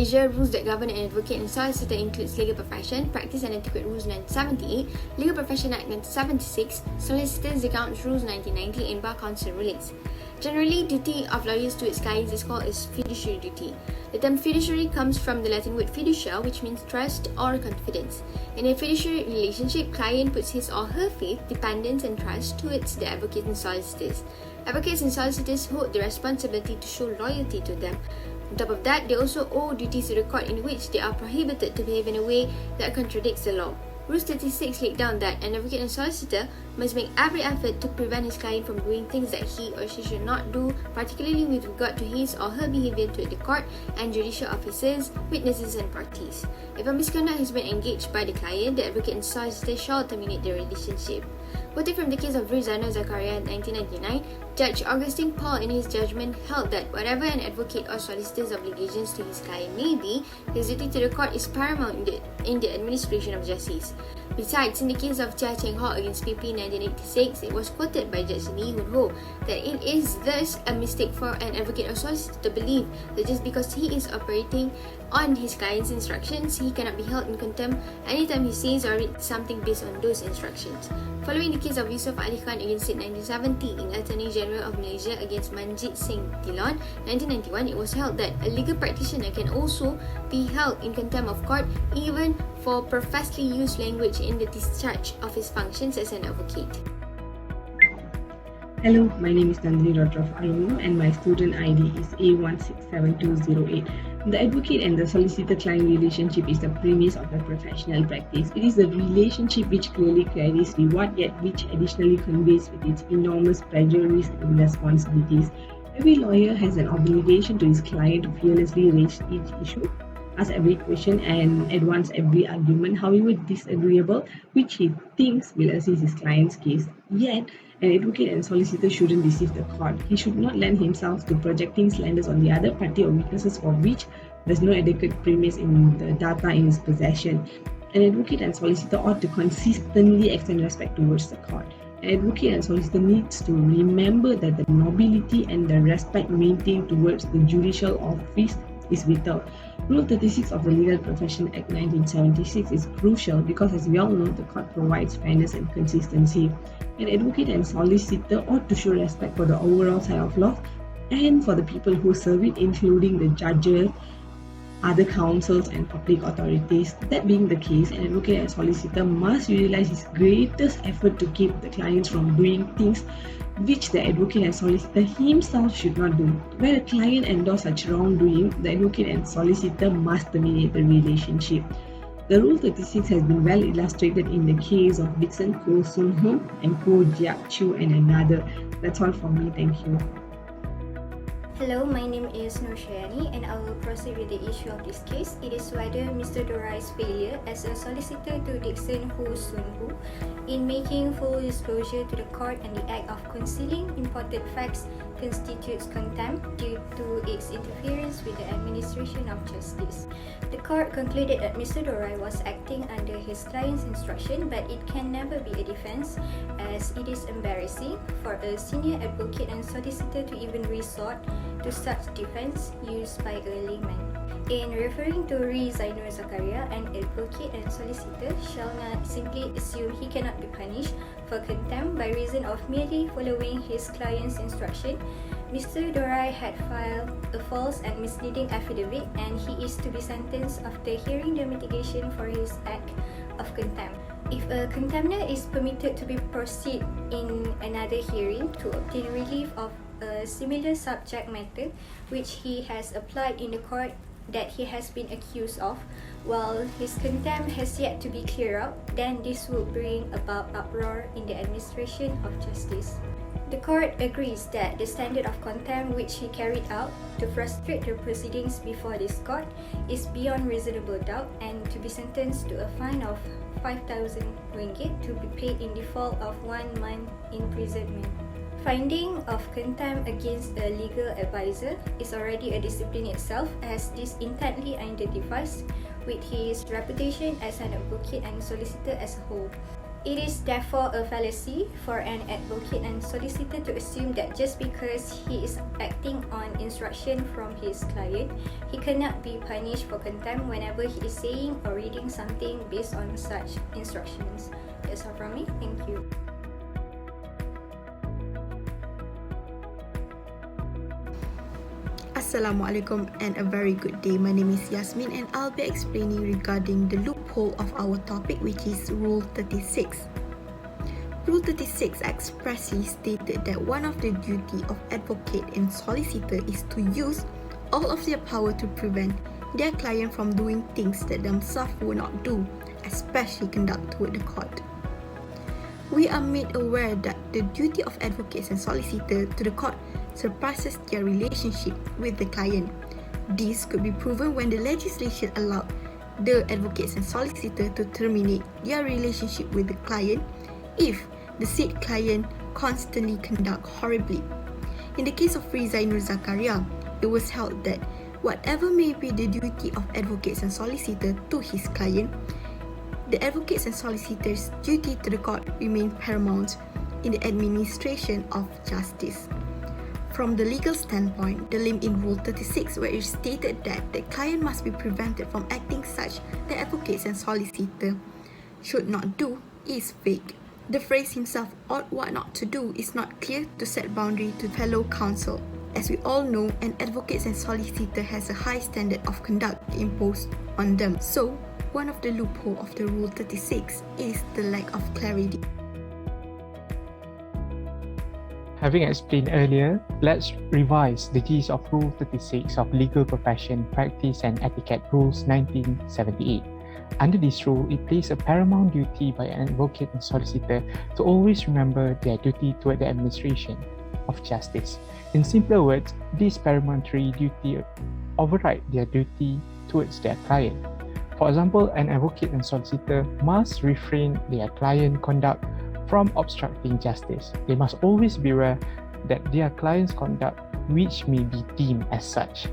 Malaysia, rules that govern an advocate and solicitor includes Legal Profession, Practice and Etiquette Rules 1978, Legal Profession Act 1976, Solicitors Accounts Rules 1990, and Bar Council rulings. Generally, duty of lawyers to its clients is called as fiduciary duty. The term fiduciary comes from the Latin word fiducia, which means trust or confidence. In a fiduciary relationship, client puts his or her faith, dependence, and trust towards the advocates and solicitors. Advocates and solicitors hold the responsibility to show loyalty to them. On top of that, they also owe duties to the court in which they are prohibited to behave in a way that contradicts the law. Rule 36 laid down that an advocate and solicitor must make every effort to prevent his client from doing things that he or she should not do, particularly with regard to his or her behavior toward the court and judicial officers, witnesses, and parties. If a misconduct has been engaged by the client, the advocate and solicitor shall terminate the relationship. Quoted from the case of Rizano Zakaria in 1999, Judge Augustine Paul in his judgment held that whatever an advocate or solicitor's obligations to his client may be, his duty to the court is paramount in the administration of justice. Besides, in the case of Chia Cheng Hock against PP in 1986, it was quoted by Judge Lee Hoon Ho that it is thus a mistake for an advocate or solicitor to believe that just because he is operating on his client's instructions, he cannot be held in contempt anytime he says or reads something based on those instructions. Following the case of Yusof Ali Khan against Sid 1970 in Attorney General of Malaysia against Manjit Singh Dhillon 1991, it was held that a legal practitioner can also be held in contempt of court even for professedly used language in the discharge of his functions as an advocate. Hello, my name is Nandini, daughter of Arunu, and my student ID is A167208. The advocate and the solicitor-client relationship is the premise of the professional practice. It is a relationship which clearly carries reward, yet which additionally conveys with its enormous pressure, risk, and responsibilities. Every lawyer has an obligation to his client to fearlessly raise each issue, ask every question, and advance every argument, however disagreeable, which he thinks will assist his client's case. Yet, an advocate and solicitor shouldn't deceive the court. He should not lend himself to projecting slanders on the other party or weaknesses for which there's no adequate premise in the data in his possession. An advocate and solicitor ought to consistently extend respect towards the court. An advocate and solicitor needs to remember that the nobility and the respect maintained towards the judicial office is vital. Rule 36 of the Legal Profession Act 1976 is crucial because, as we all know, the court provides fairness and consistency. An advocate and solicitor ought to show respect for the overall side of law and for the people who serve it, including the judges, other counsels, and public authorities. That being the case, an advocate and solicitor must utilize his greatest effort to keep the clients from doing things which the advocate and solicitor himself should not do. Where a client endorses such wrongdoing, the advocate and solicitor must terminate the relationship. The Rule 36 has been well illustrated in the case of Dixon Koh Soon Hong and Koh Jiak Chu and another. That's all from me. Thank you. Hello, my name is Nur Shayani and I will proceed with the issue of this case. It is whether Mr. Dorai's failure as a solicitor to Dixon Ho Soon Ho in making full disclosure to the court and the act of concealing important facts constitutes contempt due to its interference with the administration of justice. The court concluded that Mr. Dorai was acting under his client's instruction, but it can never be a defense as it is embarrassing for a senior advocate and solicitor to even resort to such defense used by a layman. In referring to Zainur Zakaria, an advocate and solicitor shall not simply assume he cannot be punished for contempt by reason of merely following his client's instruction. Mr. Dorai had filed a false and misleading affidavit and he is to be sentenced after hearing the mitigation for his act of contempt. If a contemptor is permitted to be proceed in another hearing to obtain relief of a similar subject matter which he has applied in the court that he has been accused of, while his contempt has yet to be cleared up, then this will bring about uproar in the administration of justice. The court agrees that the standard of contempt which he carried out to frustrate the proceedings before this court is beyond reasonable doubt and to be sentenced to a fine of 5,000 ringgit to be paid in default of 1 month imprisonment. Finding of contempt against a legal advisor is already a discipline itself, as this intently identifies with his reputation as an advocate and solicitor as a whole. It is therefore a fallacy for an advocate and solicitor to assume that just because he is acting on instruction from his client, he cannot be punished for contempt whenever he is saying or reading something based on such instructions. That's all from me. Thank you. Assalamualaikum and a very good day. My name is Yasmin and I'll be explaining regarding the loophole of our topic, which is Rule 36. Rule 36 expressly stated that one of the duty of advocate and solicitor is to use all of their power to prevent their client from doing things that themselves would not do, especially conduct toward the court. We are made aware that the duty of advocates and solicitor to the court surpasses their relationship with the client. This could be proven when the legislation allowed the advocates and solicitor to terminate their relationship with the client if the said client constantly conduct horribly. In the case of Rizainur Zakaria, it was held that whatever may be the duty of advocates and solicitor to his client, the advocates and solicitors' duty to the court remain paramount in the administration of justice. From the legal standpoint, the limit in Rule 36, where it is stated that the client must be prevented from acting such that advocates and solicitor should not do, is vague. The phrase himself ought what not to do is not clear to set boundary to fellow counsel. As we all know, an advocate and solicitor has a high standard of conduct imposed on them. So, one of the loopholes of the Rule 36 is the lack of clarity. Having explained earlier, let's revise the gist of Rule 36 of Legal Profession, Practice and Etiquette Rules 1978. Under this rule, it places a paramount duty by an advocate and solicitor to always remember their duty toward the administration of justice. In simpler words, this paramount duty override their duty towards their client. For example, an advocate and solicitor must refrain their client conduct from obstructing justice. They must always be aware that their client's conduct, which may be deemed as such.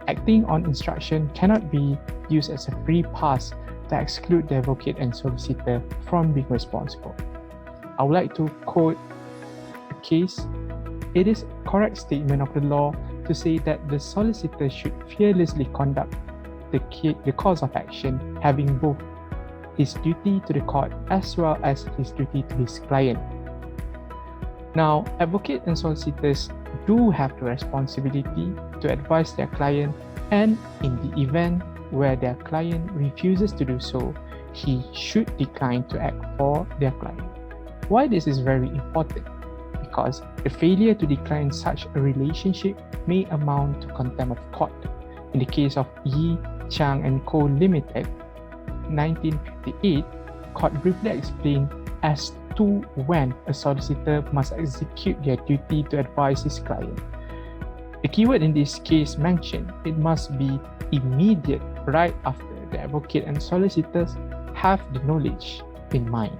Acting on instruction cannot be used as a free pass to exclude the advocate and solicitor from being responsible. I would like to quote a case. It is a correct statement of the law to say that the solicitor should fearlessly conduct the cause of action, having both his duty to the court as well as his duty to his client. Now, advocates and solicitors do have the responsibility to advise their client, and in the event where their client refuses to do so, he should decline to act for their client. Why this is very important? Because the failure to decline such a relationship may amount to contempt of court. In the case of Yi, Chang and Co. Limited, 1958, court briefly explained as to when a solicitor must execute their duty to advise his client. The keyword in this case mentioned, it must be immediate right after the advocate and solicitors have the knowledge in mind.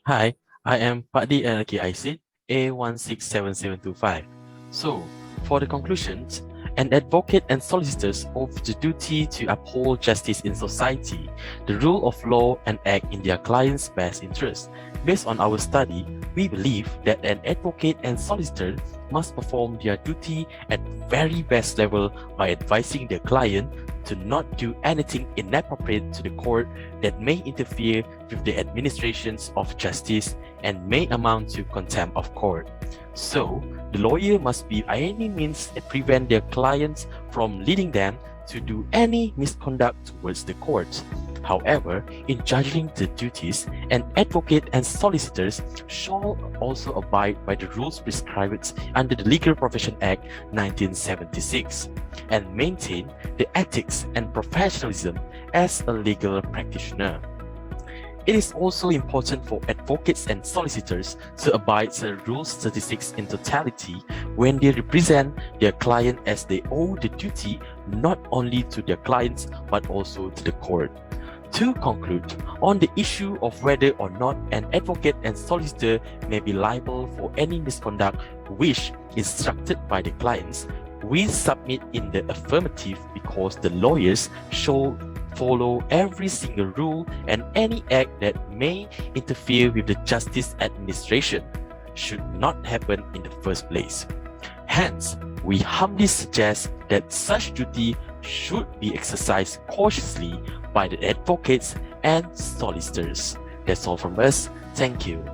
Hi, I am Pakdi LK Aisin, A167725. So, for the conclusions, an advocate and solicitors owe the duty to uphold justice in society, the rule of law, and act in their client's best interest. Based on our study, we believe that an advocate and solicitor must perform their duty at very best level by advising their client to not do anything inappropriate to the court that may interfere with the administrations of justice and may amount to contempt of court. So, the lawyer must be by any means prevent their clients from leading them to do any misconduct towards the court. However, in judging the duties, an advocate and solicitors shall also abide by the rules prescribed under the Legal Profession Act 1976 and maintain the ethics and professionalism as a legal practitioner. It is also important for advocates and solicitors to abide the Rules 36 in totality when they represent their client, as they owe the duty not only to their clients but also to the court. To conclude, on the issue of whether or not an advocate and solicitor may be liable for any misconduct which is instructed by the clients, We submit in the affirmative because the lawyers should follow every single rule, and any act that may interfere with the justice administration should not happen in the first place. Hence, we humbly suggest that such duty should be exercised cautiously by the advocates and solicitors. That's all from us. Thank you.